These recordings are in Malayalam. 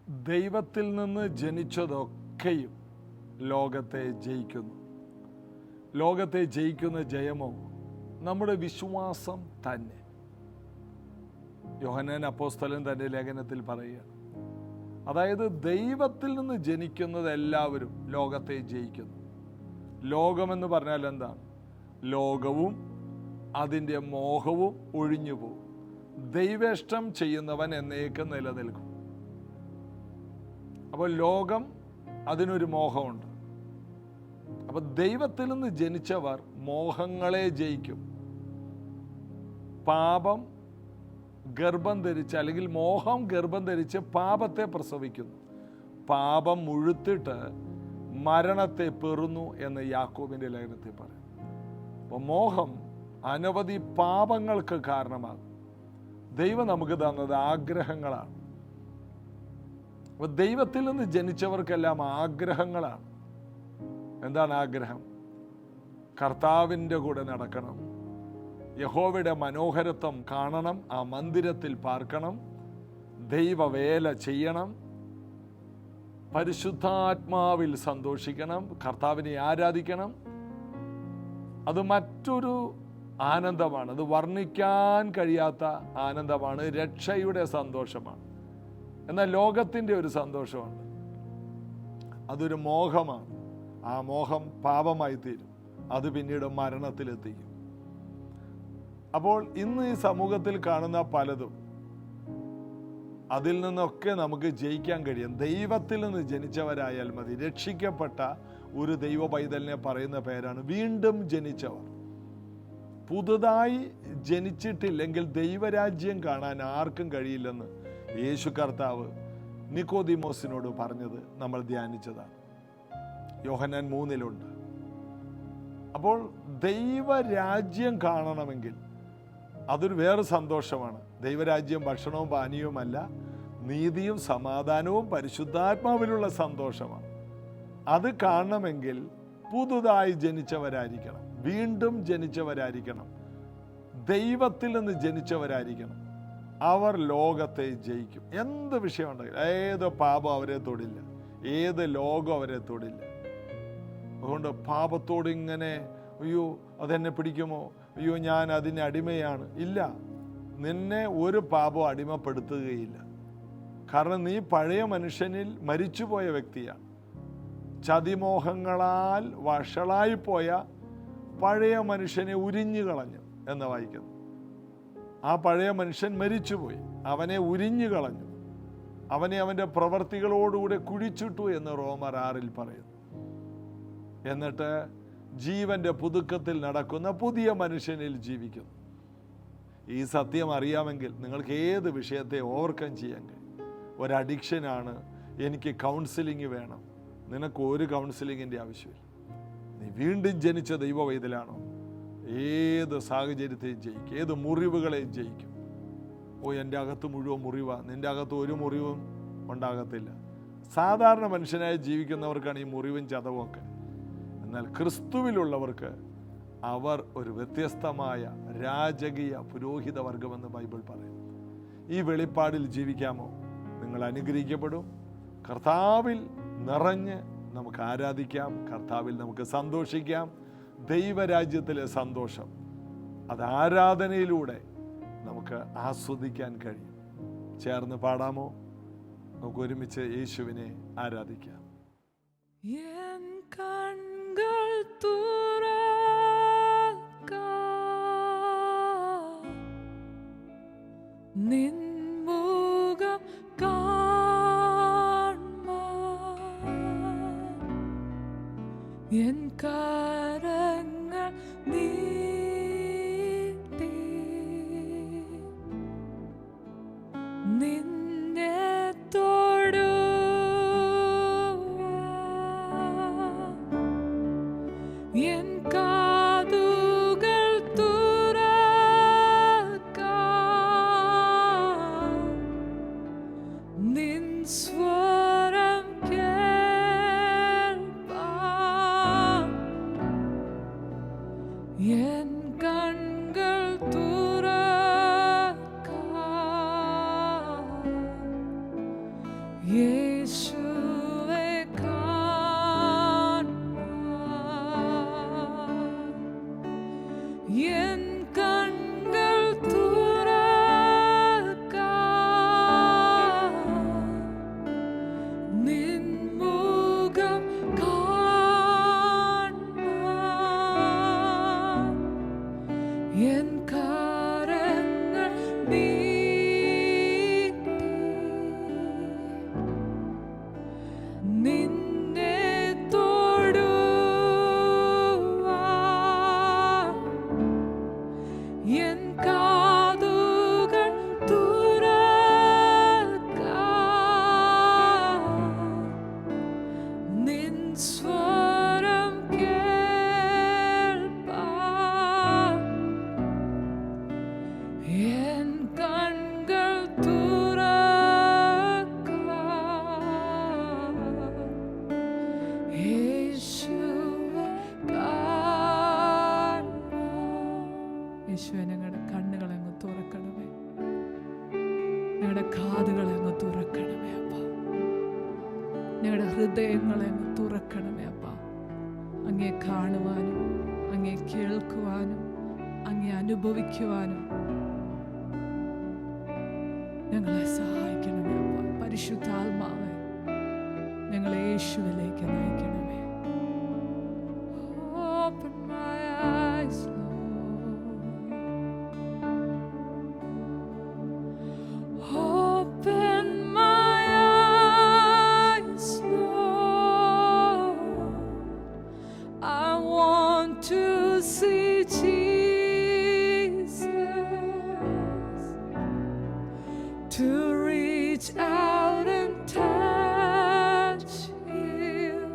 ദൈവത്തിൽ നിന്ന് ജനിച്ചതൊക്കെയും ലോകത്തെ ജയിക്കുന്നു. ലോകത്തെ ജയിക്കുന്ന ജയമോ നമ്മുടെ വിശ്വാസം തന്നെ. യോഹന്നാൻ അപ്പോസ്തലൻ തൻ്റെ ലേഖനത്തിൽ പറയുകയാണ്, അതായത് ദൈവത്തിൽ നിന്ന് ജനിക്കുന്നത് എല്ലാവരും ലോകത്തെ ജയിക്കുന്നു. ലോകമെന്ന് പറഞ്ഞാൽ എന്താണ്? ലോകവും അതിൻ്റെ മോഹവും ഒഴിഞ്ഞു പോകും. ദൈവേഷ്ടം ചെയ്യുന്നവൻ എന്നേക്കും നിലനിൽക്കും. അപ്പോൾ ലോകം അതിനൊരു മോഹമുണ്ട്. അപ്പോൾ ദൈവത്തിൽ നിന്ന് ജനിച്ചവർ മോഹങ്ങളെ ജയിക്കും. പാപം ഗർഭം ധരിച്ച്, അല്ലെങ്കിൽ മോഹം ഗർഭം ധരിച്ച് പാപത്തെ പ്രസവിക്കുന്നു. പാപം മുഴുത്തിട്ട് മരണത്തെ പെറുന്നു എന്ന് യാക്കോബിൻ്റെ ലേഖനത്തിൽ പറയും. അപ്പോൾ മോഹം അനവധി പാപങ്ങൾക്ക് കാരണമാകും. ദൈവം നമുക്ക് തന്നത് ആഗ്രഹങ്ങളാണ്. അപ്പോൾ ദൈവത്തിൽ നിന്ന് ജനിച്ചവർക്കെല്ലാം ആഗ്രഹങ്ങളാണ്. എന്താണ് ആഗ്രഹം? കർത്താവിൻ്റെ കൂടെ നടക്കണം, യഹോവയുടെ മനോഹരത്വം കാണണം, ആ മന്ദിരത്തിൽ പാർക്കണം, ദൈവവേല ചെയ്യണം, പരിശുദ്ധാത്മാവിൽ സന്തോഷിക്കണം, കർത്താവിനെ ആരാധിക്കണം. അത് മറ്റൊരു ആനന്ദമാണ്. അത് വർണ്ണിക്കാൻ കഴിയാത്ത ആനന്ദമാണ്, രക്ഷയുടെ സന്തോഷമാണ്. എന്നാൽ ലോകത്തിൻ്റെ ഒരു സന്തോഷമുണ്ട്, അതൊരു മോഹമാണ്. ആ മോഹം പാപമായി തീരും, അത് പിന്നീട് മരണത്തിലെത്തിക്കും. അപ്പോൾ ഇന്ന് ഈ സമൂഹത്തിൽ കാണുന്ന പലതും, അതിൽ നിന്നൊക്കെ നമുക്ക് ജയിക്കാൻ കഴിയും. ദൈവത്തിൽ നിന്ന് ജനിച്ചവരായാൽ മതി. രക്ഷിക്കപ്പെട്ട ഒരു ദൈവ പൈതലിനെ പറയുന്ന പേരാണ് വീണ്ടും ജനിച്ചവർ. പുതുതായി ജനിച്ചിട്ടില്ലെങ്കിൽ ദൈവരാജ്യം കാണാൻ ആർക്കും കഴിയില്ലെന്ന് യേശു കർത്താവ് നിക്കോദിമോസിനോട് പറഞ്ഞത് നമ്മൾ ധ്യാനിച്ചതാണ്. യോഹന്നാൻ 3 അപ്പോൾ ദൈവരാജ്യം കാണണമെങ്കിൽ അതൊരു വേറെ സന്തോഷമാണ്. ദൈവരാജ്യം ഭക്ഷണവും പാനീയവുമല്ല, നീതിയും സമാധാനവും പരിശുദ്ധാത്മാവിലുള്ള സന്തോഷമാണ്. അത് കാണണമെങ്കിൽ പുതുതായി ജനിച്ചവരായിരിക്കണം, വീണ്ടും ജനിച്ചവരായിരിക്കണം, ദൈവത്തിൽ നിന്ന് ജനിച്ചവരായിരിക്കണം. അവർ ലോകത്തെ ജയിക്കും. എന്ത് വിഷയമുണ്ടെങ്കിലും, ഏത് പാപം അവരെ തൊടില്ല, ഏത് ലോകം അവരെ തൊടില്ല. അതുകൊണ്ട് പാപത്തോട് ഇങ്ങനെ അയ്യോ അതെന്നെ പിടിക്കുമോ, അയ്യോ ഞാൻ അതിന് അടിമയാണ്, ഇല്ല. നിന്നെ ഒരു പാപം അടിമപ്പെടുത്തുകയില്ല. കാരണം നീ പഴയ മനുഷ്യനിൽ മരിച്ചുപോയ വ്യക്തിയാണ്. ചതിമോഹങ്ങളാൽ വഷളായിപ്പോയ പഴയ മനുഷ്യനെ ഉരിഞ്ഞു കളഞ്ഞു എന്ന് വായിക്കുന്നു. ആ പഴയ മനുഷ്യൻ മരിച്ചുപോയി, അവനെ ഉരിഞ്ഞു കളഞ്ഞു, അവനെ അവൻ്റെ പ്രവർത്തികളോടുകൂടെ കുഴിച്ചിട്ടു എന്ന് റോമർ 6 പറയുന്നു. എന്നിട്ട് ജീവന്റെ പുതുക്കത്തിൽ നടക്കുന്ന പുതിയ മനുഷ്യനിൽ ജീവിക്കുന്നു. ഈ സത്യം അറിയാമെങ്കിൽ നിങ്ങൾക്ക് ഏത് വിഷയത്തെ ഓവർകം ചെയ്യാൻ കഴിയും. ഒരു അഡിക്ഷനാണ്, എനിക്ക് കൗൺസിലിംഗ് വേണം. നിനക്ക് ഒരു കൗൺസിലിങ്ങിൻ്റെ ആവശ്യമില്ല. നീ വീണ്ടും ജനിച്ച ദൈവവൈതലാണോ, ഏത് സാഹചര്യത്തെയും ജയിക്കും, ഏത് മുറിവുകളെയും ജയിക്കും. എൻ്റെ അകത്ത് മുഴുവൻ മുറിവാണ്, നിൻ്റെ അകത്ത് ഒരു മുറിവും ഉണ്ടാകത്തില്ല. സാധാരണ മനുഷ്യനായി ജീവിക്കുന്നവർക്കാണ് ഈ മുറിവും ചതവും ഒക്കെ. എന്നാൽ ക്രിസ്തുവിലുള്ളവർക്ക് അവർ ഒരു വ്യത്യസ്തമായ രാജകീയ പുരോഹിത വർഗമെന്ന് ബൈബിൾ പറയും. ഈ വെളിപ്പാടിൽ ജീവിക്കാമോ? നിങ്ങൾ അനുഗ്രഹിക്കപ്പെടും. കർത്താവിൽ നിറഞ്ഞ് നമുക്ക് ആരാധിക്കാം, കർത്താവിൽ നമുക്ക് സന്തോഷിക്കാം. ദൈവരാജ്യത്തിലെ സന്തോഷം അത് ആരാധനയിലൂടെ നമുക്ക് ആസ്വദിക്കാൻ കഴിയും. ചേർന്ന് പാടാമോ? നമുക്ക് ഒരുമിച്ച് യേശുവിനെ ആരാധിക്കാം. നിൻമുഖം കാൺമാൻ എൻ കരങ്ങൾ നീട്ടി നിന്നെ തൊടുവാൻ എൻ കാതുകൾ തുറക്കാൻ നിൻ സ്വരം കേൾപ്പാൻ യേശുവേ കാണുവാൻ എൻ കണ്ണുകൾ തുറക്കാൻ നിൻ മുഖം കാണുവാൻ എൻ കരങ്ങൾ നീട്ടി നിന്നെ തൊടുവാൻ എൻ കാതുകൾ തുറക്കാൻ നിൻ സ്വരം കേൾപ്പാൻ എൻ കണ്ണുകൾ തുറക്കാൻ യേശുവേ കാണുവാൻ. യേശുവേ ഞങ്ങളുടെ കണ്ണുകളെ അങ്ങ് തുറക്കണമേ, ഞങ്ങളുടെ കാതുകളെ അങ്ങ് തുറക്കണമേ അപ്പ, ഞങ്ങളുടെ ഹൃദയങ്ങളെ അങ്ങ് തുറക്കണമേ അപ്പ. അങ്ങേ കാണുവാനും അങ്ങേ കേൾക്കുവാനും അങ്ങേ അനുഭവിക്കുവാനും ഞങ്ങളെ സഹായിക്കണമേ അപ്പ. പരിശുദ്ധാത്മാവേ ഞങ്ങളെ യേശുവിലേക്ക് നയിക്കണമേ. Open my eyes, Lord. Open my eyes, Lord. I want to see Jesus, to reach out and touch Him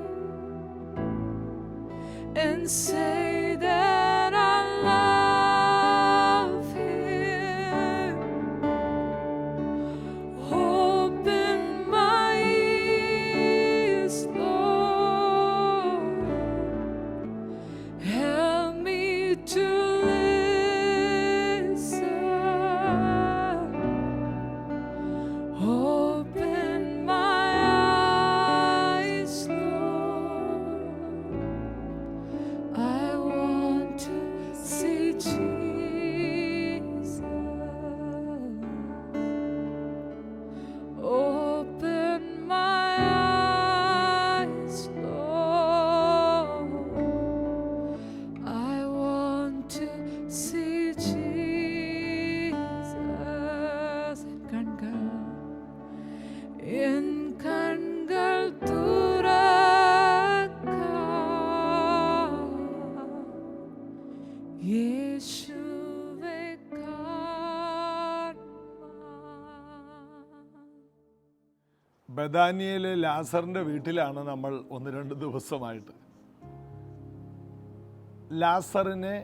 and say that I love Him. Open my ears, Lord. Help me to listen. Open my eyes, Lord. I want to see Jesus. Open my eyes, Lord. I want to see Jesus. En കണ്ണുകൾ തുറക്കാൻ യേശുവേ കാണുവാൻ. ബഥാനിയയിലെ ലാസറിൻ്റെ വീട്ടിലാണ് നമ്മൾ 1-2 ദിവസമായിട്ട്. ലാസറിനെ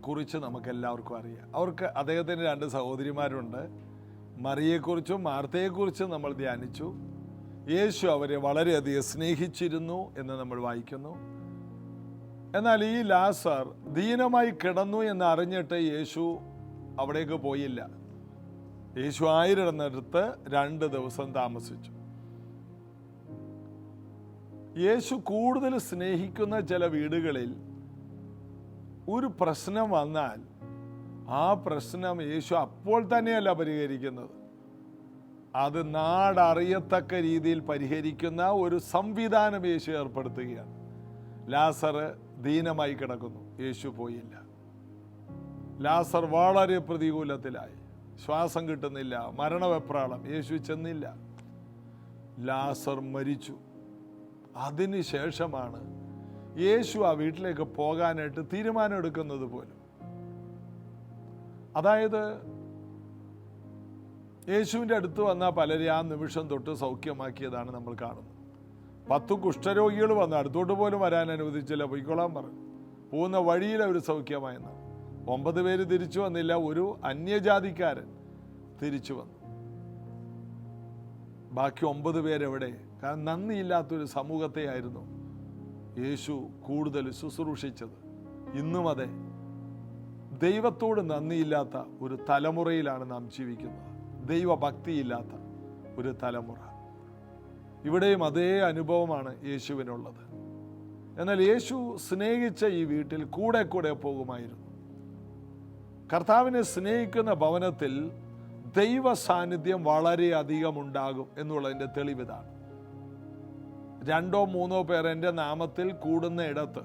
കുറിച്ച് നമുക്കെല്ലാവർക്കും അറിയാം. അദ്ദേഹത്തിന് 2 സഹോദരിമാരുണ്ട്. മറിയെക്കുറിച്ചും മാർത്തയെക്കുറിച്ചും നമ്മൾ ധ്യാനിച്ചു. യേശു അവരെ വളരെയധികം സ്നേഹിച്ചിരുന്നു എന്ന് നമ്മൾ വായിക്കുന്നു. എന്നാൽ ഈ ലാസർ ദീനമായി കിടന്നു എന്ന് അറിഞ്ഞിട്ട് യേശു അവിടേക്ക് പോയില്ല. യേശു ആയിരുന്നിടത്ത് 2 ദിവസം താമസിച്ചു. യേശു കൂടുതൽ സ്നേഹിക്കുന്ന ചില വീടുകളിൽ ഒരു പ്രശ്നം വന്നാൽ ആ പ്രശ്നം യേശു അപ്പോൾ തന്നെയല്ല പരിഹരിക്കുന്നത്. അത് നാടറിയത്തക്ക രീതിയിൽ പരിഹരിക്കുന്ന ഒരു സംവിധാനം യേശു ഏർപ്പെടുത്തുകയാണ്. ലാസർ ദീനമായി കിടക്കുന്നു, യേശു പോയില്ല. ലാസർ വളരെ പ്രതികൂലത്തിലായി, ശ്വാസം കിട്ടുന്നില്ല, മരണവെപ്രാളം, യേശു ചെന്നില്ല. ലാസർ മരിച്ചു. അതിനുശേഷമാണ് യേശു ആ വീട്ടിലേക്ക് പോകാനായിട്ട് തീരുമാനം എടുക്കുന്നത് പോലും. അതായത് യേശുവിൻ്റെ അടുത്ത് വന്ന പലരെ ആ നിമിഷം തൊട്ട് സൗഖ്യമാക്കിയതാണ് നമ്മൾ കാണുന്നത്. 10 കുഷ്ഠരോഗികൾ വന്ന് അടുത്തോട്ട് പോലും വരാൻ അനുവദിച്ചില്ല, പൊയ്ക്കൊള്ളാൻ പറഞ്ഞു. പോകുന്ന വഴിയിൽ അവർ സൗഖ്യമായെന്നാണ്. 9 പേര് തിരിച്ചു വന്നില്ല, ഒരു അന്യജാതിക്കാരൻ തിരിച്ചു വന്നു. ബാക്കി 9 പേരെവിടെ? കാരണം നന്ദിയില്ലാത്തൊരു സമൂഹത്തെയായിരുന്നു യേശു കൂടുതൽ ശുശ്രൂഷിച്ചത്. ഇന്നും അതെ, ദൈവത്തോട് നന്ദിയില്ലാത്ത ഒരു തലമുറയിലാണ് നാം ജീവിക്കുന്നത്. ദൈവഭക്തിയില്ലാത്ത ഒരു തലമുറ. ഇവിടെയും അതേ അനുഭവമാണ് യേശുവിനുള്ളത്. എന്നാൽ യേശു സ്നേഹിച്ച ഈ വീട്ടിൽ കൂടെ കൂടെ പോകുമായിരുന്നു. കർത്താവിനെ സ്നേഹിക്കുന്ന ഭവനത്തിൽ ദൈവ സാന്നിധ്യം വളരെയധികം ഉണ്ടാകും എന്നുള്ളതിൻ്റെ തെളിവിതാണ്. 2 or 3 പേർ എൻ്റെ നാമത്തിൽ കൂടുന്ന ഇടത്ത്,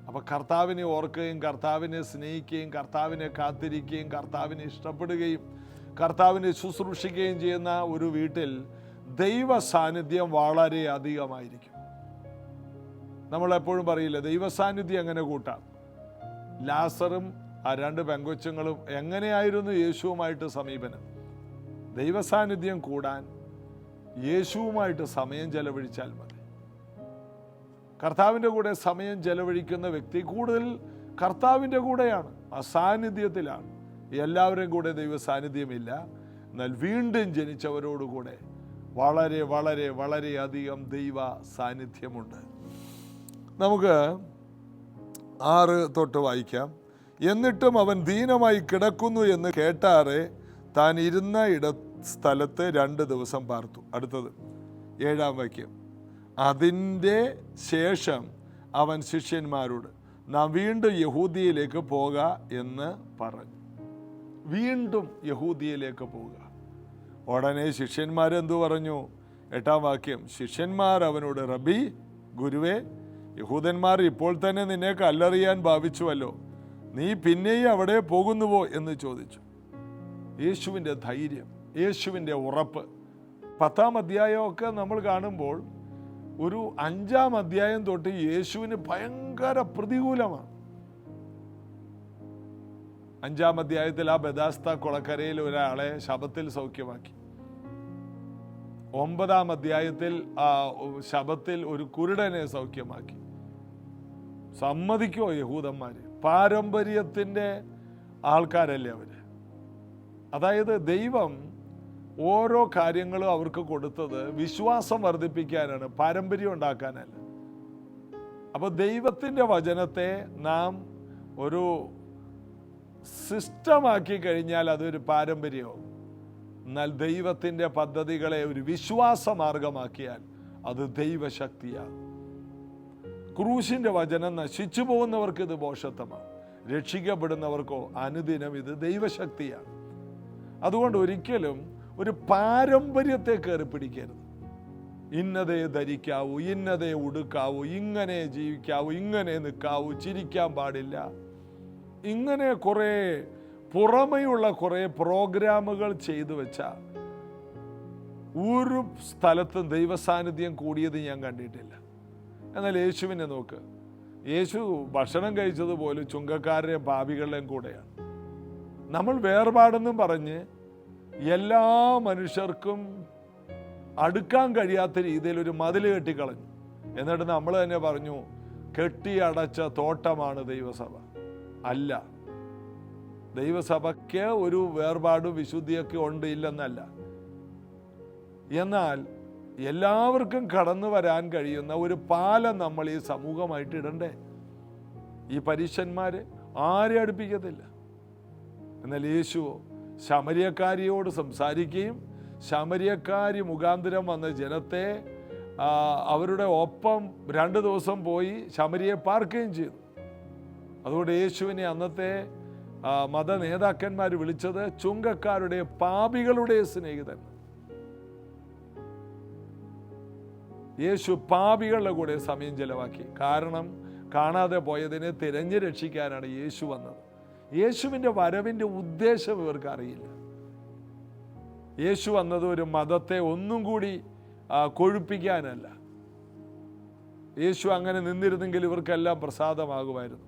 അപ്പോൾ കർത്താവിനെ ഓർക്കുകയും കർത്താവിനെ സ്നേഹിക്കുകയും കർത്താവിനെ കാത്തിരിക്കുകയും കർത്താവിനെ ഇഷ്ടപ്പെടുകയും കർത്താവിനെ ശുശ്രൂഷിക്കുകയും ചെയ്യുന്ന ഒരു വീട്ടിൽ ദൈവ സാന്നിധ്യം വളരെ അധികമായിരിക്കും. നമ്മളെപ്പോഴും പറയില്ല ദൈവ സാന്നിധ്യം എങ്ങനെ കൂട്ടാം. ലാസറും ആ 2 പെങ്കൊച്ചുങ്ങളും എങ്ങനെയായിരുന്നു യേശുവുമായിട്ട് സമീപനം? ദൈവ സാന്നിധ്യം കൂടാൻ യേശുവുമായിട്ട് സമയം ചെലവഴിച്ചാൽ മതി. കർത്താവിൻ്റെ കൂടെ സമയം ചെലവഴിക്കുന്ന വ്യക്തി കൂടുതൽ കർത്താവിൻ്റെ കൂടെയാണ്, ആ സാന്നിധ്യത്തിലാണ്. എല്ലാവരും കൂടെ ദൈവ സാന്നിധ്യമില്ല. എന്നാൽ വീണ്ടും ജനിച്ചവരോടുകൂടെ വളരെ വളരെ വളരെയധികം ദൈവ സാന്നിധ്യമുണ്ട്. നമുക്ക് 6 തൊട്ട് വായിക്കാം. എന്നിട്ടും അവൻ ദീനമായി കിടക്കുന്നു എന്ന് കേട്ടാറെ താൻ ഇരുന്ന സ്ഥലത്ത് 2 ദിവസം പാർത്തു. അടുത്തത് 7-ാം വാക്യം. അതിൻ്റെ ശേഷം അവൻ ശിഷ്യന്മാരോട് നാം വീണ്ടും യഹൂദിയയിലേക്ക് പോക എന്ന് പറഞ്ഞു. വീണ്ടും യഹൂദിയയിലേക്ക് പോവുക. ഉടനെ ശിഷ്യന്മാരെന്തു പറഞ്ഞു? 8-ാം വാക്യം. ശിഷ്യന്മാർ അവനോട് റബ്ബി, ഗുരുവേ, യഹൂദന്മാർ ഇപ്പോൾ തന്നെ നിന്നെ കല്ലെറിയാൻ ഭാവിച്ചുവല്ലോ, നീ പിന്നെയും അവിടെ പോകുന്നുവോ എന്ന് ചോദിച്ചു. യേശുവിൻ്റെ ധൈര്യം, യേശുവിൻ്റെ ഉറപ്പ്. 10-ാം അധ്യായമൊക്കെ നമ്മൾ കാണുമ്പോൾ ഒരു 5-ാം അധ്യായം തൊട്ട് യേശുവിന് ഭയങ്കര പ്രതികൂലമാണ്. 5-ാം അധ്യായത്തിൽ ആ ബെഥാസ്ത കുളക്കരയിൽ ഒരാളെ ശബത്തിൽ സൗഖ്യമാക്കി. 9-ാം അധ്യായത്തിൽ ശബത്തിൽ ഒരു കുരുടനെ സൗഖ്യമാക്കി. സമ്മതിക്കോ യഹൂദന്മാര്? പാരമ്പര്യത്തിൻ്റെ ആൾക്കാരല്ലേ അവര്. അതായത് ദൈവം ഓരോ കാര്യങ്ങളും അവർക്ക് കൊടുത്തത് വിശ്വാസം വർദ്ധിപ്പിക്കാനാണ്, പാരമ്പര്യം ഉണ്ടാക്കാനല്ല. അപ്പോൾ ദൈവത്തിൻ്റെ വചനത്തെ നാം ഒരു സിസ്റ്റമാക്കി കഴിഞ്ഞാൽ അതൊരു പാരമ്പര്യമാവും. എന്നാൽ ദൈവത്തിൻ്റെ പദ്ധതികളെ ഒരു വിശ്വാസ മാർഗമാക്കിയാൽ അത് ദൈവശക്തിയാണ്. ക്രൂശിൻ്റെ വചനം നശിച്ചു പോകുന്നവർക്ക് ഇത് ഭോഷത്വമാണ്, രക്ഷിക്കപ്പെടുന്നവർക്കോ അനുദിനം ഇത് ദൈവശക്തിയാണ്. അതുകൊണ്ട് ഒരിക്കലും ഒരു പാരമ്പര്യത്തെ കയറി പിടിക്കരുത്. ഇന്നതേ ധരിക്കാവൂ, ഇന്നതേ ഉടുക്കാവൂ, ഇങ്ങനെ ജീവിക്കാവൂ, ഇങ്ങനെ നിൽക്കാവൂ, ചിരിക്കാൻ പാടില്ല, ഇങ്ങനെ കുറേ പുറമെയുള്ള കുറേ പ്രോഗ്രാമുകൾ ചെയ്തു വെച്ച ഒരു സ്ഥലത്തും ദൈവസാന്നിധ്യം കൂടിയത് ഞാൻ കണ്ടിട്ടില്ല. എന്നാൽ യേശുവിനെ നോക്ക്. യേശു ഭക്ഷണം കഴിച്ചതുപോലെ ചുങ്കക്കാരുടെയും പാപികളുടെയും കൂടെയാണ്. നമ്മൾ വേർപാടെന്നും പറഞ്ഞ് എല്ലാ മനുഷ്യർക്കും അടുക്കാൻ കഴിയാത്ത രീതിയിൽ ഒരു മതിൽ കെട്ടിക്കളഞ്ഞു. എന്നിട്ട് നമ്മൾ തന്നെ പറഞ്ഞു കെട്ടിയടച്ച തോട്ടമാണ് ദൈവസഭ. അല്ല, ദൈവസഭയ്ക്ക് ഒരു വേർപാടും വിശുദ്ധിയൊക്കെ ഉണ്ട്, ഇല്ലെന്നല്ല. എന്നാൽ എല്ലാവർക്കും കടന്നു വരാൻ കഴിയുന്ന ഒരു പാലം നമ്മൾ ഈ സമൂഹമായിട്ട് ഇടണ്ടേ? ഈ പരീശന്മാർ ആരെ അടുപ്പിക്കത്തില്ല. എന്നാൽ യേശുവോ ശമരിയക്കാരിയോട് സംസാരിക്കുകയും ശമരിയക്കാരി മുഖാന്തരം വന്ന ജനത്തെ അവരുടെ ഒപ്പം 2 ദിവസം പോയി ശമരിയെ പാർക്കുകയും ചെയ്തു. അതുകൊണ്ട് യേശുവിനെ അന്നത്തെ മത നേതാക്കന്മാർ വിളിച്ചത് ചുങ്കക്കാരുടെ പാപികളുടെ സ്നേഹിതൻ. യേശു പാപികളുടെ കൂടെ സമയം ചെലവാക്കി. കാരണം കാണാതെ പോയതിനെ തിരഞ്ഞു രക്ഷിക്കാനാണ് യേശു വന്നത്. യേശുവിൻ്റെ വരവിൻ്റെ ഉദ്ദേശം ഇവർക്ക് അറിയില്ല. യേശു വന്നത് ഒരു മതത്തെ ഒന്നും കൂടി കൊഴുപ്പിക്കാനല്ല. യേശു അങ്ങനെ നിന്നിരുന്നെങ്കിൽ ഇവർക്കെല്ലാം പ്രസാദമാകുമായിരുന്നു.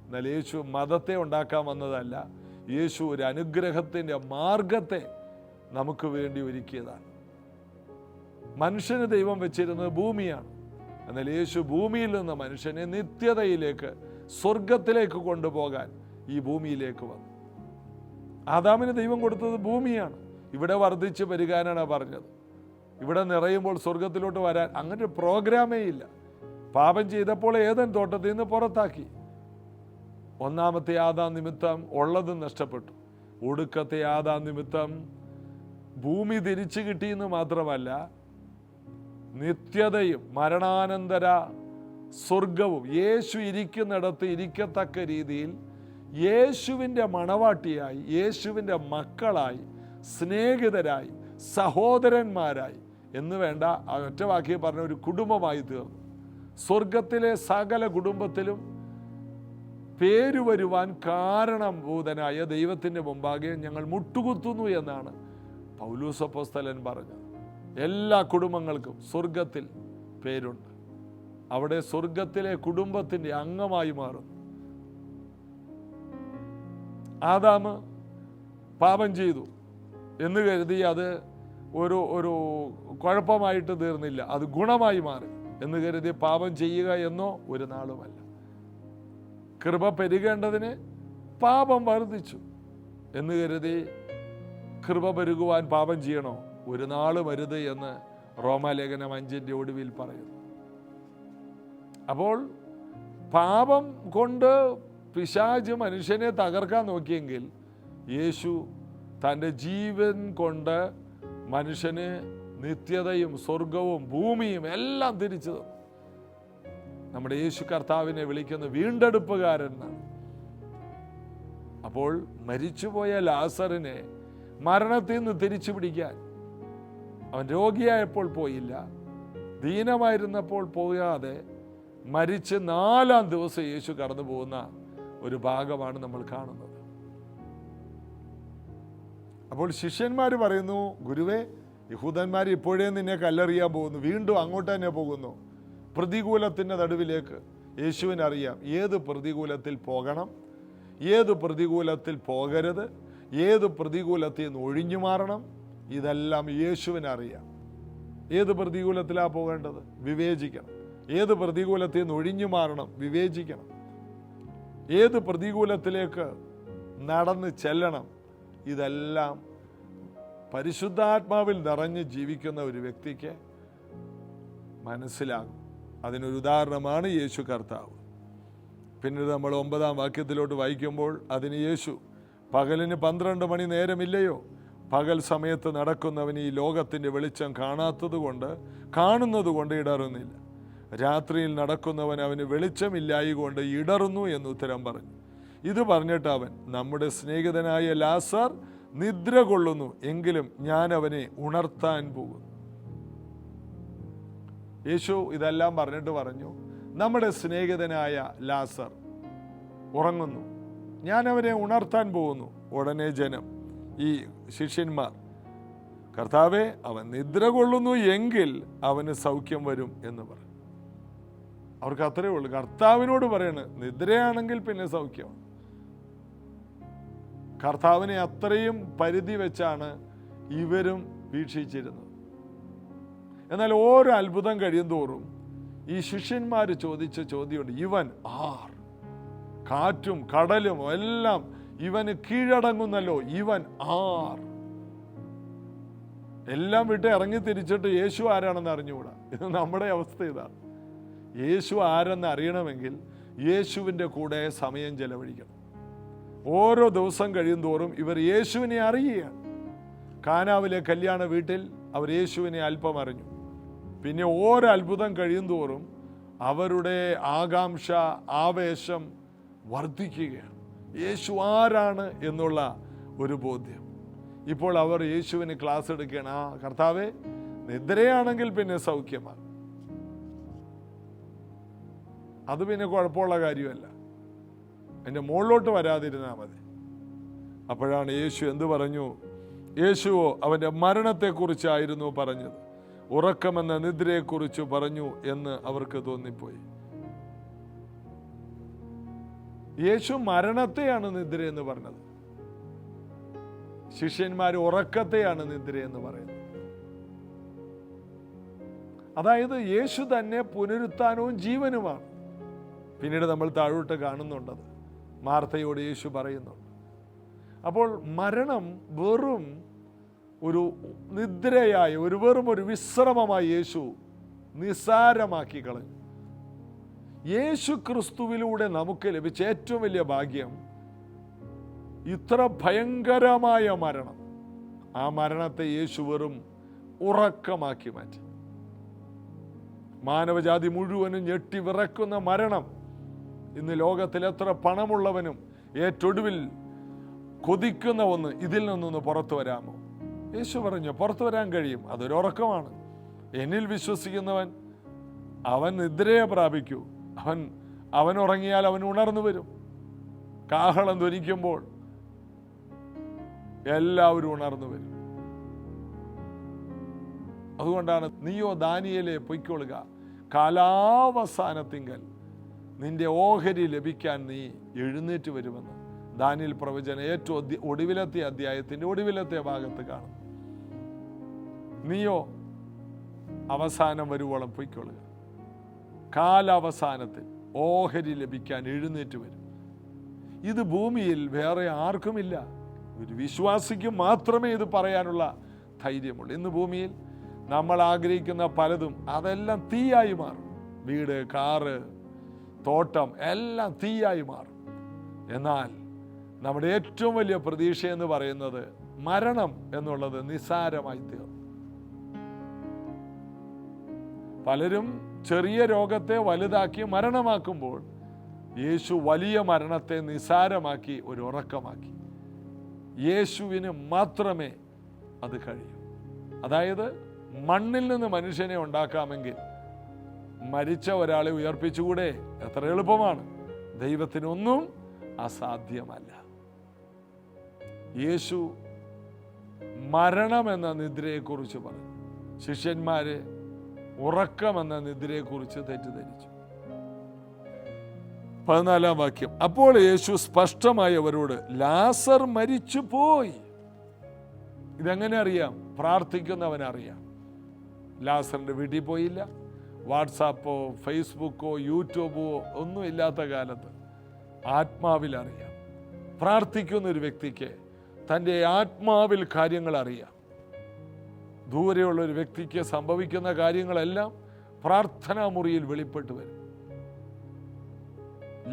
എന്നാൽ യേശു മതത്തെ ഉണ്ടാക്കാൻ വന്നതല്ല. യേശു ഒരു അനുഗ്രഹത്തിൻ്റെ മാർഗത്തെ നമുക്ക് വേണ്ടി ഒരുക്കിയതാണ്. മനുഷ്യന് ദൈവം വെച്ചിരുന്നത് ഭൂമിയാണ്. എന്നാൽ യേശു ഭൂമിയിൽ നിന്ന് മനുഷ്യനെ നിത്യതയിലേക്ക്, സ്വർഗത്തിലേക്ക് കൊണ്ടുപോകാൻ ഈ ഭൂമിയിലേക്ക് വന്നു. ആദാമിന് ദൈവം കൊടുത്തത് ഭൂമിയാണ്. ഇവിടെ വർദ്ധിച്ച് പെരുകാനാണ് പറഞ്ഞത്. ഇവിടെ നിറയുമ്പോൾ സ്വർഗത്തിലോട്ട് വരാൻ അങ്ങനെ ഒരു പ്രോഗ്രാമേ ഇല്ല. പാപം ചെയ്തപ്പോൾ ഏദൻ തോട്ടത്തിൽ നിന്ന് പുറത്താക്കി. 1-ാമത്തെ ആദാം നിമിത്തം ഉള്ളത് നഷ്ടപ്പെട്ടു. ഒടുക്കത്തെ ആദാം നിമിത്തം ഭൂമി തിരിച്ചു കിട്ടിയെന്ന് മാത്രമല്ല, നിത്യതയും മരണാനന്തര സ്വർഗവും യേശു ഇരിക്കുന്നിടത്ത് ഇരിക്കത്തക്ക രീതിയിൽ യേശുവിൻ്റെ മണവാട്ടിയായി, യേശുവിൻ്റെ മക്കളായി, സ്നേഹിതരായി, സഹോദരന്മാരായി എന്ന് വേണ്ട ഒറ്റ വാക്കിൽ പറഞ്ഞ ഒരു കുടുംബമായി തീർന്നു. സ്വർഗത്തിലെ സകല കുടുംബത്തിലും പേര് വരുവാൻ കാരണഭൂതനായ ദൈവത്തിൻ്റെ മുമ്പാകെ ഞങ്ങൾ മുട്ടുകുത്തുന്നു എന്നാണ് പൗലോസ് അപ്പോസ്തലൻ പറഞ്ഞത്. എല്ലാ കുടുംബങ്ങൾക്കും സ്വർഗത്തിൽ പേരുണ്ട്. അവിടെ സ്വർഗത്തിലെ കുടുംബത്തിൻ്റെ അംഗമായി മാറും. ആദാമ് പാപം ചെയ്തു എന്ന് കരുതി അത് ഒരു കുഴപ്പമായിട്ട് തീർന്നില്ല, അത് ഗുണമായി മാറി എന്ന് കരുതി പാപം ചെയ്യുക എന്നോ ഒരു നാളുമല്ല. കൃപ പെരുകേണ്ടതിന് പാപം വർദ്ധിച്ചു എന്ന് കരുതി കൃപ പെരുകുവാൻ പാപം ചെയ്യണോ? ഒരു നാളും വരുത് എന്ന് റോമാലേഖനം 5 ഒടുവിൽ പറയുന്നു. അപ്പോൾ പാപം കൊണ്ട് പിശാച് മനുഷ്യനെ തകർക്കാൻ നോക്കിയെങ്കിൽ യേശു തൻ്റെ ജീവൻ കൊണ്ട് മനുഷ്യന് നിത്യതയും സ്വർഗവും ഭൂമിയും എല്ലാം തിരിച്ചു തന്നു. നമ്മുടെ യേശു കർത്താവിനെ വിളിക്കുന്ന വീണ്ടെടുപ്പുകാരൻ എന്നാണ്. അപ്പോൾ മരിച്ചുപോയ ലാസറിനെ മരണത്തിൽ നിന്ന് തിരിച്ചു പിടിക്കാൻ അവൻ രോഗിയായപ്പോൾ പോയില്ല, ദീനമായിരുന്നപ്പോൾ പോകാതെ മരിച്ച് 4-ാം ദിവസം യേശു കടന്നു പോകുന്ന ഒരു ഭാഗമാണ് നമ്മൾ കാണുന്നത്. അപ്പോൾ ശിഷ്യന്മാർ പറയുന്നു, ഗുരുവേ, യഹൂദന്മാർ ഇപ്പോഴേ നിന്നെ കല്ലെറിയാൻ പോകുന്നു, വീണ്ടും അങ്ങോട്ട് തന്നെ പോകുന്നു. പ്രതികൂലത്തിൻ്റെ നടുവിലേക്ക് യേശുവിനറിയാം ഏത് പ്രതികൂലത്തിൽ പോകണം, ഏത് പ്രതികൂലത്തിൽ പോകരുത്, ഏത് പ്രതികൂലത്തിൽ നിന്ന് ഒഴിഞ്ഞു മാറണം. ഇതെല്ലാം യേശുവിനറിയാം. ഏത് പ്രതികൂലത്തിലാണ് പോകേണ്ടത്? വിവേചിക്കണം. ഏത് പ്രതികൂലത്തിൽ നിന്ന് ഒഴിഞ്ഞു മാറണം? വിവേചിക്കണം. ഏത് പ്രതികൂലത്തിലേക്ക് നടന്ന് ചെല്ലണം? ഇതെല്ലാം പരിശുദ്ധാത്മാവിൽ നിറഞ്ഞ് ജീവിക്കുന്ന ഒരു വ്യക്തിക്ക് മനസ്സിലാകും. അതിനൊരു ഉദാഹരണമാണ് യേശു കർത്താവ്. പിന്നീട് നമ്മൾ 9-ാം വാക്യത്തിലോട്ട് വായിക്കുമ്പോൾ അതിന് യേശു, പകലിന് 12 മണി നേരമില്ലയോ? പകൽ സമയത്ത് നടക്കുന്നവന് ഈ ലോകത്തിൻ്റെ വെളിച്ചം കാണുന്നത് കൊണ്ട് ഇടറുന്നില്ല. രാത്രിയിൽ നടക്കുന്നവൻ അവന് വെളിച്ചമില്ലായികൊണ്ട് ഇടറുന്നു എന്ന് ഉത്തരം പറഞ്ഞു. ഇത് പറഞ്ഞിട്ട് അവൻ, നമ്മുടെ സ്നേഹിതനായ ലാസർ നിദ്ര കൊള്ളുന്നു, എങ്കിലും ഞാൻ അവനെ ഉണർത്താൻ പോകുന്നു. യേശു ഇതെല്ലാം പറഞ്ഞിട്ട് പറഞ്ഞു, നമ്മുടെ സ്നേഹിതനായ ലാസർ ഉറങ്ങുന്നു, ഞാൻ അവനെ ഉണർത്താൻ പോകുന്നു. ഉടനെ ജനം, ഈ ശിഷ്യന്മാർ, കർത്താവേ, അവൻ നിദ്ര കൊള്ളുന്നു എങ്കിൽ അവന് സൗഖ്യം വരും എന്ന് പറഞ്ഞു. അവർക്ക് അത്രയേ ഉള്ളൂ. കർത്താവിനോട് പറയണ്, നിദ്രയാണെങ്കിൽ പിന്നെ സൗഖ്യം. കർത്താവിനെ അത്രയും പരിധി വെച്ചാണ് ഇവരും വീക്ഷിച്ചിരുന്നത്. എന്നാൽ ഓരോ അത്ഭുതം കഴിയും തോറും ഈ ശിഷ്യന്മാർ ചോദിച്ച ചോദ്യമുണ്ട്, ഇവൻ ആർ? കാറ്റും കടലും എല്ലാം ഇവന് കീഴടങ്ങുന്നല്ലോ, ഇവൻ ആർ? എല്ലാം വിട്ട് ഇറങ്ങി തിരിച്ചിട്ട് യേശു ആരാണെന്ന് അറിഞ്ഞുകൂടാ. ഇത് നമ്മുടെ അവസ്ഥ ഇതാണ്. യേശു ആരെന്ന് അറിയണമെങ്കിൽ യേശുവിൻ്റെ കൂടെ സമയം ചെലവഴിക്കണം. ഓരോ ദിവസം കഴിയും തോറും ഇവർ യേശുവിനെ അറിയുകയാണ്. കാനാവിലെ കല്യാണ വീട്ടിൽ അവർ യേശുവിനെ അല്പം അറിഞ്ഞു. പിന്നെ ഓരോ അത്ഭുതം കഴിയും തോറും അവരുടെ ആകാംക്ഷ, ആവേശം വർദ്ധിക്കുകയാണ്. യേശു ആരാണ് എന്നുള്ള ഒരു ബോധ്യം. ഇപ്പോൾ അവർ യേശുവിന് ക്ലാസ് എടുക്കുകയാണ്. ആ കർത്താവേ, നിദ്രയാണെങ്കിൽ പിന്നെ സൗഖ്യമാണ്. അത് പിന്നെ കുഴപ്പമുള്ള കാര്യമല്ല, അതിൻ്റെ മുകളിലോട്ട് വരാതിരുന്നാൽ മതി. അപ്പോഴാണ് യേശു എന്ത് പറഞ്ഞു? യേശുവോ അവൻ്റെ മരണത്തെക്കുറിച്ചായിരുന്നു പറഞ്ഞത്, ഉറക്കമെന്ന നിദ്രയെക്കുറിച്ച് പറഞ്ഞു എന്ന് അവർക്ക് തോന്നിപ്പോയി. യേശു മരണത്തെയാണ് നിദ്ര എന്ന് പറഞ്ഞത്, ശിഷ്യന്മാർ ഉറക്കത്തെയാണ് നിദ്ര എന്ന് പറയുന്നത്. അതായത് യേശു തന്നെ പുനരുത്ഥാനവും ജീവനുമാണ്. പിന്നീട് നമ്മൾ താഴോട്ട് കാണുന്നുണ്ടത്, മാർത്തയോട് യേശു പറയുന്നുണ്ട്. അപ്പോൾ മരണം വെറും ഒരു നിദ്രയായി, വെറും ഒരു വിശ്രമമായി യേശു നിസ്സാരമാക്കി കളഞ്ഞു. യേശു ക്രിസ്തുവിലൂടെ നമുക്ക് ലഭിച്ച ഏറ്റവും വലിയ ഭാഗ്യം, ഇത്ര ഭയങ്കരമായ മരണം, ആ മരണത്തെ യേശു വെറും ഉറക്കമാക്കി മാറ്റി. മാനവജാതി മുഴുവനും ഞെട്ടി വിറക്കുന്ന മരണം ഇന്ന് ലോകത്തിൽ എത്ര പണമുള്ളവനും ഏറ്റൊടുവിൽ കൊതിക്കുന്ന ഒന്ന്, ഇതിൽ നിന്നൊന്ന് പുറത്തു വരാമോ? യേശു പറഞ്ഞു പുറത്തു വരാൻ കഴിയും, അതൊരു ഉറക്കമാണ്. എന്നിൽ വിശ്വസിക്കുന്നവൻ അവൻ നിദ്രയെ പ്രാപിക്കൂ. അവൻ ഉറങ്ങിയാൽ അവൻ ഉണർന്നു വരും. കാഹളം ധ്വനിക്കുമ്പോൾ എല്ലാവരും ഉണർന്നു വരും. അതുകൊണ്ടാണ് നീയോ ദാനിയേലേ പൊയ്ക്കൊള്ളുക, കാലാവസാനത്തിങ്കൽ നിന്റെ ഓഹരി ലഭിക്കാൻ നീ എഴുന്നേറ്റ് വരുമെന്ന് ദാനിയേൽ പ്രവചനം ഏറ്റവും ഒടുവിലത്തെ അധ്യായത്തിന്റെ ഒടുവിലത്തെ ഭാഗത്ത് കാണും. നീയോ അവസാനം വരുവോളം പൊയ്ക്കൊള്ളുക, കാലാവസാനത്തിൽ ഓഹരി ലഭിക്കാൻ എഴുന്നേറ്റ് വരും. ഇത് ഭൂമിയിൽ വേറെ ആർക്കുമില്ല, ഒരു വിശ്വാസിക്ക് മാത്രമേ ഇത് പറയാനുള്ള ധൈര്യമുള്ളൂ. ഇന്ന് ഭൂമിയിൽ നമ്മൾ ആഗ്രഹിക്കുന്ന പലതും അതെല്ലാം തീയായി മാറും. വീട്, കാറ്, തോട്ടം എല്ലാം തീയായി മാറും. എന്നാൽ നമ്മുടെ ഏറ്റവും വലിയ പ്രതീക്ഷ എന്ന് പറയുന്നത് മരണം എന്നുള്ളത് നിസ്സാരമായി തീർന്നു. പലരും ചെറിയ രോഗത്തെ വലുതാക്കി മരണമാക്കുമ്പോൾ യേശു വലിയ മരണത്തെ നിസ്സാരമാക്കി ഒരു ഉറക്കമാക്കി. യേശുവിന് മാത്രമേ അത് കഴിയൂ. അതായത് മണ്ണിൽ നിന്ന് മനുഷ്യനെ ഉണ്ടാക്കാമെങ്കിൽ മരിച്ച ഒരാളെ ഉയർപ്പിച്ചുകൂടെ? എത്ര എളുപ്പമാണ്. ദൈവത്തിനൊന്നും അസാധ്യമല്ല. യേശു മരണമെന്ന നിദ്രയെക്കുറിച്ച് പറഞ്ഞു. ശിഷ്യന്മാരെ ഉറക്കമെന്ന നിദ്രയെക്കുറിച്ച് തെറ്റിദ്ധരിച്ചു. 14-ാം വാക്യം, അപ്പോൾ യേശു സ്പഷ്ടമായി അവരോട് ലാസർ മരിച്ചു പോയി. ഇതെങ്ങനെ അറിയാം? പ്രാർത്ഥിക്കുന്നവനറിയാം. ലാസറിന്റെ വീട്ടിൽ പോയില്ല. വാട്സാപ്പോ ഫേസ്ബുക്കോ യൂട്യൂബോ ഒന്നും ഇല്ലാത്ത കാലത്ത് ആത്മാവിൽ അറിയാം. പ്രാർത്ഥിക്കുന്ന ഒരു വ്യക്തിക്ക് തൻ്റെ ആത്മാവിൽ കാര്യങ്ങൾ അറിയാം. ദൂരെയുള്ള ഒരു വ്യക്തിക്ക് സംഭവിക്കുന്ന കാര്യങ്ങളെല്ലാം പ്രാർത്ഥനാ മുറിയിൽ വെളിപ്പെട്ടു വരും.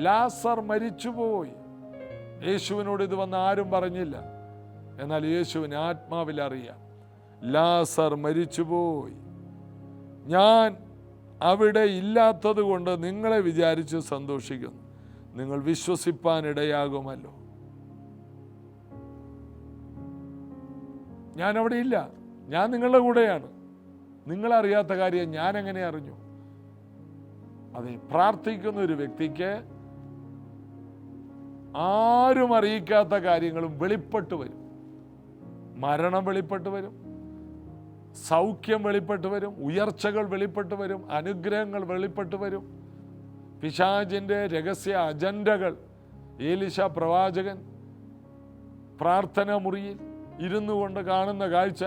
ലാസർ മരിച്ചുപോയി. യേശുവിനോട് ഇത് വന്ന് ആരും പറഞ്ഞില്ല. എന്നാൽ യേശുവിന് ആത്മാവിൽ അറിയാം. ലാസർ മരിച്ചുപോയി. ഞാൻ അവിടെ ഇല്ലാത്തത് കൊണ്ട് നിങ്ങളെ വിചാരിച്ച് സന്തോഷിക്കുന്നു. നിങ്ങൾ വിശ്വസിപ്പാനിടയാകുമല്ലോ. ഞാൻ അവിടെ ഇല്ല, ഞാൻ നിങ്ങളുടെ കൂടെയാണ്. നിങ്ങളറിയാത്ത കാര്യം ഞാൻ എങ്ങനെ അറിഞ്ഞു? അതെ, പ്രാർത്ഥിക്കുന്ന ഒരു വ്യക്തിക്ക് ആരും അറിയിക്കാത്ത കാര്യങ്ങളും വെളിപ്പെട്ടു വരും. മരണം വെളിപ്പെട്ടു വരും, സൗഖ്യം വെളിപ്പെട്ടു വരും, ഉയർച്ചകൾ വെളിപ്പെട്ടു വരും, അനുഗ്രഹങ്ങൾ വെളിപ്പെട്ടു വരും. പിശാചിൻ്റെ രഹസ്യ അജണ്ടകൾ ഏലിശ പ്രവാചകൻ പ്രാർത്ഥന മുറിയിൽ ഇരുന്നു കൊണ്ട് കാണുന്ന കാഴ്ച,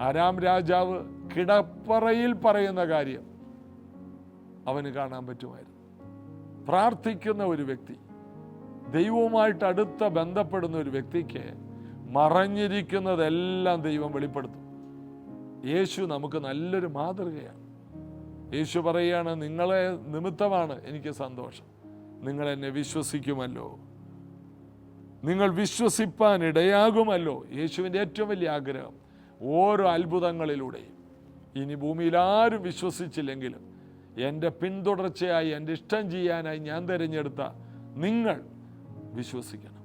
അരാം രാജാവ് കിടപ്പറയിൽ പറയുന്ന കാര്യം അവന് കാണാൻ പറ്റുമായിരുന്നു. പ്രാർത്ഥിക്കുന്ന ഒരു വ്യക്തി, ദൈവവുമായിട്ട് അടുത്ത ബന്ധപ്പെടുന്ന ഒരു വ്യക്തിക്ക് മറഞ്ഞിരിക്കുന്നതെല്ലാം ദൈവം വെളിപ്പെടുത്തും. യേശു നമുക്ക് നല്ലൊരു മാതൃകയാണ്. യേശു പറയുകയാണ്, നിങ്ങളെ നിമിത്തമാണ് എനിക്ക് സന്തോഷം, നിങ്ങൾ എന്നെ വിശ്വസിക്കുമല്ലോ, നിങ്ങൾ വിശ്വസിപ്പാൻ ഇടയാകുമല്ലോ. യേശുവിൻ്റെ ഏറ്റവും വലിയ ആഗ്രഹം ഓരോ അത്ഭുതങ്ങളിലൂടെയും, ഇനി ഭൂമിയിൽ ആരും വിശ്വസിച്ചില്ലെങ്കിലും എൻ്റെ പിന്തുടർച്ചയായി എൻ്റെ ഇഷ്ടം ചെയ്യാനായി ഞാൻ തിരഞ്ഞെടുത്ത നിങ്ങൾ വിശ്വസിക്കണം.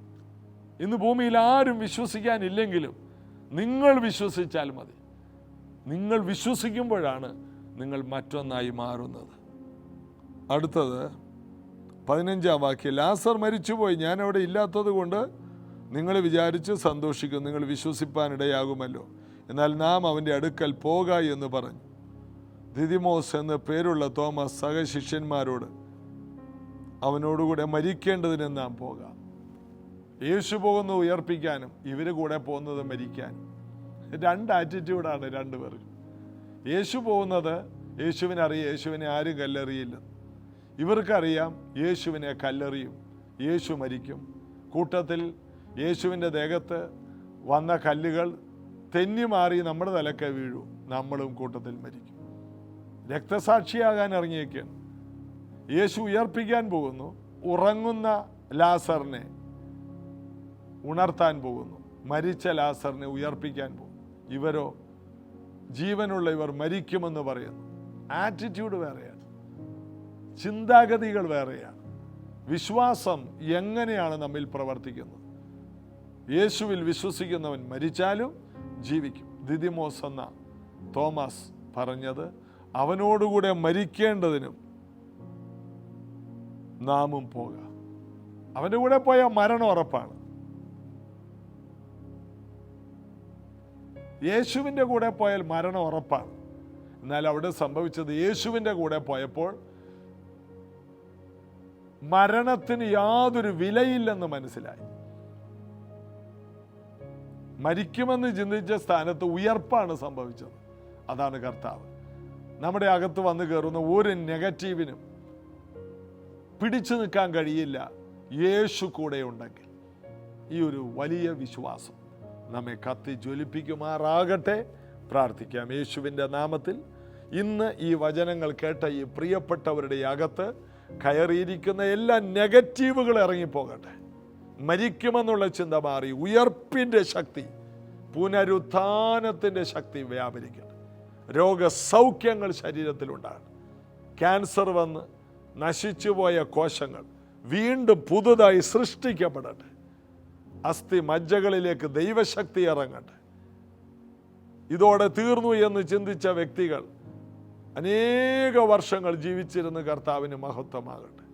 ഇന്ന് ഭൂമിയിൽ ആരും വിശ്വസിക്കാനില്ലെങ്കിലും നിങ്ങൾ വിശ്വസിച്ചാൽ മതി. നിങ്ങൾ വിശ്വസിക്കുമ്പോഴാണ് നിങ്ങൾ മറ്റൊന്നായി മാറുന്നത്. അടുത്തത് 15-ാം വാക്യം, ലാസർ മരിച്ചുപോയി. ഞാൻ അവിടെ ഇല്ലാത്തത് കൊണ്ട് നിങ്ങൾ വിചാരിച്ച് സന്തോഷിക്കും. നിങ്ങൾ വിശ്വസിപ്പാനിടയാകുമല്ലോ. എന്നാൽ നാം അവൻ്റെ അടുക്കൽ പോക എന്ന് പറഞ്ഞു. ദിദിമോസ് എന്ന് പേരുള്ള തോമസ് സഹശിഷ്യന്മാരോട് അവനോടുകൂടെ മരിക്കേണ്ടതിന് നാം പോകാം. യേശു പോകുന്നത് ഉയർപ്പിക്കാനും ഇവർ കൂടെ പോകുന്നത് മരിക്കാനും. രണ്ട് ആറ്റിറ്റ്യൂഡാണ് രണ്ടുപേർക്കും. യേശു പോകുന്നത് യേശുവിനറിയാം, യേശുവിനെ ആരും കല്ലെറിയില്ല. ഇവർക്കറിയാം യേശുവിനെ കല്ലെറിയും, യേശു മരിക്കും. കൂട്ടത്തിൽ യേശുവിൻ്റെ ദേഹത്ത് വന്ന കല്ലുകൾ തെന്നി മാറി നമ്മുടെ തലക്കെ വീഴൂ, നമ്മളും കൂട്ടത്തിൽ മരിക്കും. രക്തസാക്ഷിയാകാൻ ഇറങ്ങിയേക്കാണ്. യേശു ഉയർപ്പിക്കാൻ പോകുന്നു. ഉറങ്ങുന്ന ലാസറിനെ ഉണർത്താൻ പോകുന്നു. മരിച്ച ലാസറിനെ ഉയർപ്പിക്കാൻ പോകും. ഇവരോ, ജീവനുള്ള ഇവർ മരിക്കുമെന്ന് പറയുന്നു. ആറ്റിറ്റ്യൂഡ് വേറെയാണ്, ചിന്താഗതികൾ വേറെയാണ്. വിശ്വാസം എങ്ങനെയാണ് നമ്മിൽ പ്രവർത്തിക്കുന്നത്? യേശുവിൽ വിശ്വസിക്കുന്നവൻ മരിച്ചാലും ജീവിക്കും. ദിദിമോസ് എന്ന തോമസ് പറഞ്ഞത്, അവനോടുകൂടെ മരിക്കേണ്ടതിനും നാമും പോകാം. അവൻ്റെ കൂടെ പോയാൽ മരണം ഉറപ്പാണ്. യേശുവിൻ്റെ കൂടെ പോയാൽ മരണം ഉറപ്പാണ്. എന്നാൽ അവിടെ സംഭവിച്ചത്, യേശുവിൻ്റെ കൂടെ പോയപ്പോൾ മരണത്തിന് യാതൊരു വിലയില്ലെന്ന് മനസ്സിലായി. മരിക്കുമെന്ന് ചിന്തിച്ച സ്ഥാനത്ത് ഉയർപ്പാണ് സംഭവിച്ചത്. അതാണ് കർത്താവ്. നമ്മുടെ അകത്ത് വന്നു കയറുന്ന ഒരു നെഗറ്റീവിനും പിടിച്ചു നിൽക്കാൻ കഴിയില്ല, യേശു കൂടെ ഉണ്ടെങ്കിൽ. ഈ ഒരു വലിയ വിശ്വാസം നമ്മെ കത്തി ജ്വലിപ്പിക്കുമാറാകട്ടെ. പ്രാർത്ഥിക്കാം. യേശുവിൻ്റെ നാമത്തിൽ ഇന്ന് ഈ വചനങ്ങൾ കേട്ട ഈ പ്രിയപ്പെട്ടവരുടെ അകത്ത് കയറിയിരിക്കുന്ന എല്ലാ നെഗറ്റീവുകളും ഇറങ്ങിപ്പോകട്ടെ. മരിക്കുമെന്നുള്ള ചിന്ത മാറി ഉയർപ്പിൻ്റെ ശക്തി, പുനരുത്ഥാനത്തിൻ്റെ ശക്തി വ്യാപരിക്കട്ടെ. രോഗസൗഖ്യങ്ങൾ ശരീരത്തിലുണ്ടാകണം. ക്യാൻസർ വന്ന് നശിച്ചുപോയ കോശങ്ങൾ വീണ്ടും പുതുതായി സൃഷ്ടിക്കപ്പെടട്ടെ. അസ്ഥി മജ്ജകളിലേക്ക് ദൈവശക്തി ഇറങ്ങട്ടെ. ഇതോടെ തീർന്നു എന്ന് ചിന്തിച്ച വ്യക്തികൾ അനേക വർഷങ്ങൾ ജീവിച്ചിരുന്ന് കർത്താവിന് മഹത്വമാകട്ടെ.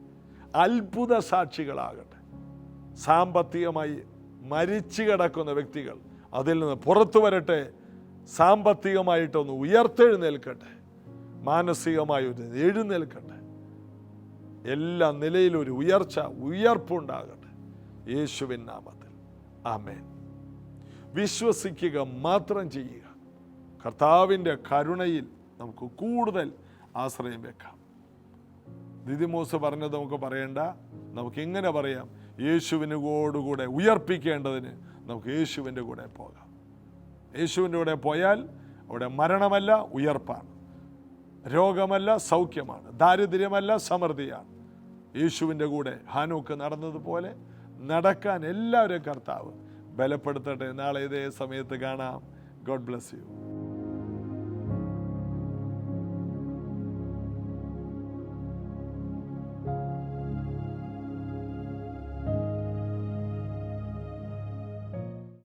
അത്ഭുത സാക്ഷികളാകട്ടെ. സാമ്പത്തികമായി മരിച്ചു കിടക്കുന്ന വ്യക്തികൾ അതിൽ നിന്ന് പുറത്തു വരട്ടെ. സാമ്പത്തികമായിട്ടൊന്ന് ഉയർത്തെഴുന്നേൽക്കട്ടെ. മാനസികമായി ഒരു എഴുന്നേൽക്കട്ടെ. എല്ലാ നിലയിലും ഒരു ഉയർപ്പുണ്ടാകട്ടെ. യേശുവിൻ നാമത്തിൽ ആമേൻ. വിശ്വസിക്കുക മാത്രം ചെയ്യുക. കർത്താവിൻ്റെ കരുണയിൽ നമുക്ക് കൂടുതൽ ആശ്രയം വെക്കാം. ദിദിമോസ് പറഞ്ഞത് നമുക്ക് പറയണ്ട, നമുക്ക് ഇങ്ങനെ പറയാം, യേശുവിനോടുകൂടെ ഉയർപ്പിക്കേണ്ടതിന് നമുക്ക് യേശുവിൻ്റെ കൂടെ പോകാം. യേശുവിൻ്റെ കൂടെ പോയാൽ അവിടെ മരണമല്ല, ഉയർപ്പാണ്. രോഗമല്ല, സൗഖ്യമാണ്. ദാരിദ്ര്യമല്ല, സമൃദ്ധിയാണ്. യേശുവിൻ്റെ കൂടെ ഹാനോക്ക് നടന്നതുപോലെ നടക്കാൻ എല്ലാവരെയും കർത്താവ് ബലപ്പെടുത്തട്ടെ. നാളെ ഇതേ സമയത്ത് കാണാം. God bless you.